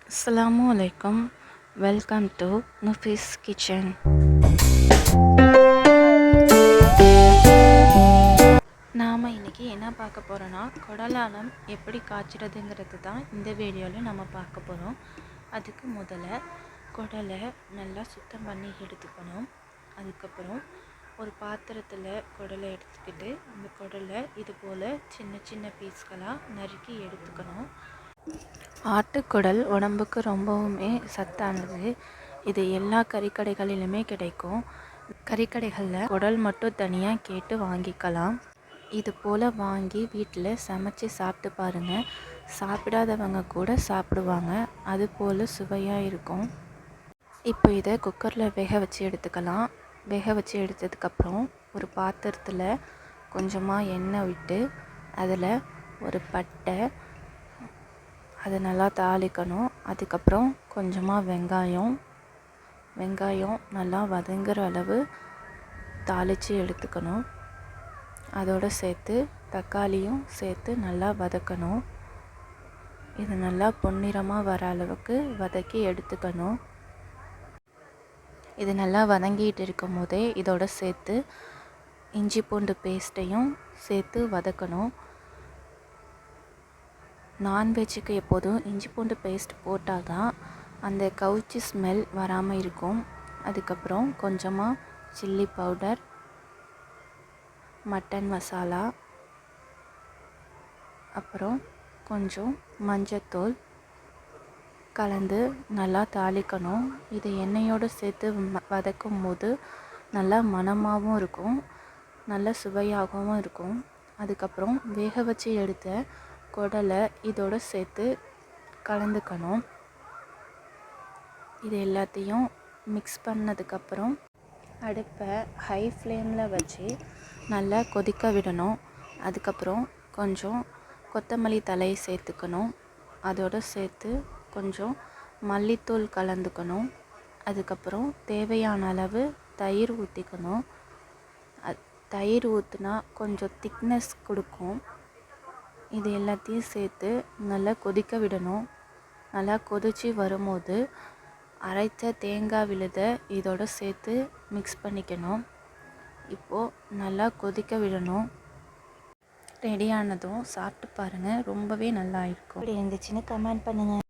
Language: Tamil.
அஸ்ஸலாமு அலைக்கும். Welcome to Nufees kitchen. நாம் இன்றைக்கி என்ன பார்க்க போகிறோன்னா, குடலானம் எப்படி காய்ச்சறதுங்கிறது தான் இந்த வீடியோவில் நம்ம பார்க்க போகிறோம். அதுக்கு முதல்ல குடலை நல்லா சுத்தம் பண்ணி எடுத்துக்கணும். அதுக்கப்புறம் ஒரு பாத்திரத்தில் குடலை எடுத்துக்கிட்டு அந்த குடலை இது போல் சின்ன சின்ன பீஸ்களாக நறுக்கி எடுத்துக்கணும். ஆட்டுக்குடல் உடம்புக்கு ரொம்பவுமே சத்தானது. இது எல்லா கறிக்கடைகளிலுமே கிடைக்கும். கறிக்கடைகளில் குடல் மட்டும் தனியாக கேட்டு வாங்கிக்கலாம். இது போல் வாங்கி வீட்டில் சமைச்சு சாப்பிட்டு பாருங்கள். சாப்பிடாதவங்க கூட சாப்பிடுவாங்க. அது போல் சுவையாக இருக்கும். இப்போ இதை குக்கரில் வேக வச்சு எடுத்துக்கலாம். வேக வச்சு எடுத்ததுக்கப்புறம் ஒரு பாத்திரத்தில் கொஞ்சமாக எண்ணெய் விட்டு அதில் ஒரு பட்டை, அதை நல்லா தாளிக்கணும். அதுக்கப்புறம் கொஞ்சமாக வெங்காயம் நல்லா வதங்குற அளவு தாளித்து எடுத்துக்கணும். அதோடு சேர்த்து தக்காளியும் சேர்த்து நல்லா வதக்கணும். இது நல்லா பொன்னிறமாக வர அளவுக்கு வதக்கி எடுத்துக்கணும். இது நல்லா வதங்கிட்டு இருக்கும் போதே இதோட சேர்த்து இஞ்சி பூண்டு பேஸ்ட்டையும் சேர்த்து வதக்கணும். நான்வெஜ்ஜுக்கு எப்போதும் இஞ்சி பூண்டு பேஸ்ட் போட்டால் தான் அந்த கவுச்சி ஸ்மெல் வராமல் இருக்கும். அதுக்கப்புறம் கொஞ்சமாக சில்லி பவுடர், மட்டன் மசாலா, அப்புறம் கொஞ்சம் மஞ்சத்தூள் கலந்து நல்லா தாளிக்கணும். இது எண்ணெயோடு சேர்த்து வதக்கும் போது நல்லா மணமாகவும் இருக்கும், நல்ல சுவையாகவும் இருக்கும். அதுக்கப்புறம் வேக வச்சு எடுத்த குடலை இதோடு சேர்த்து கலந்துக்கணும். இது எல்லாத்தையும் மிக்ஸ் பண்ணதுக்கப்புறம் அடுப்பை ஹை ஃப்ளேமில் வச்சு நல்லா கொதிக்க விடணும். அதுக்கப்புறம் கொஞ்சம் கொத்தமல்லி தழையை சேர்த்துக்கணும். அதோடு சேர்த்து கொஞ்சம் மல்லித்தூள் கலந்துக்கணும். அதுக்கப்புறம் தேவையான அளவு தயிர் ஊற்றிக்கணும். தயிர் ஊற்றினா கொஞ்சம் திக்னஸ் கொடுக்கும். இது எல்லாத்தையும் சேர்த்து நல்லா கொதிக்க விடணும். நல்லா கொதித்து வரும்போது அரைத்த தேங்காய் விழுதை இதோடு சேர்த்து மிக்ஸ் பண்ணிக்கணும். இப்போது நல்லா கொதிக்க விடணும். ரெடியானதும் சாப்பிட்டு பாருங்கள், ரொம்பவே நல்லா இருக்கும். இப்படி இருந்துச்சுன்னு கமெண்ட் பண்ணுங்கள்.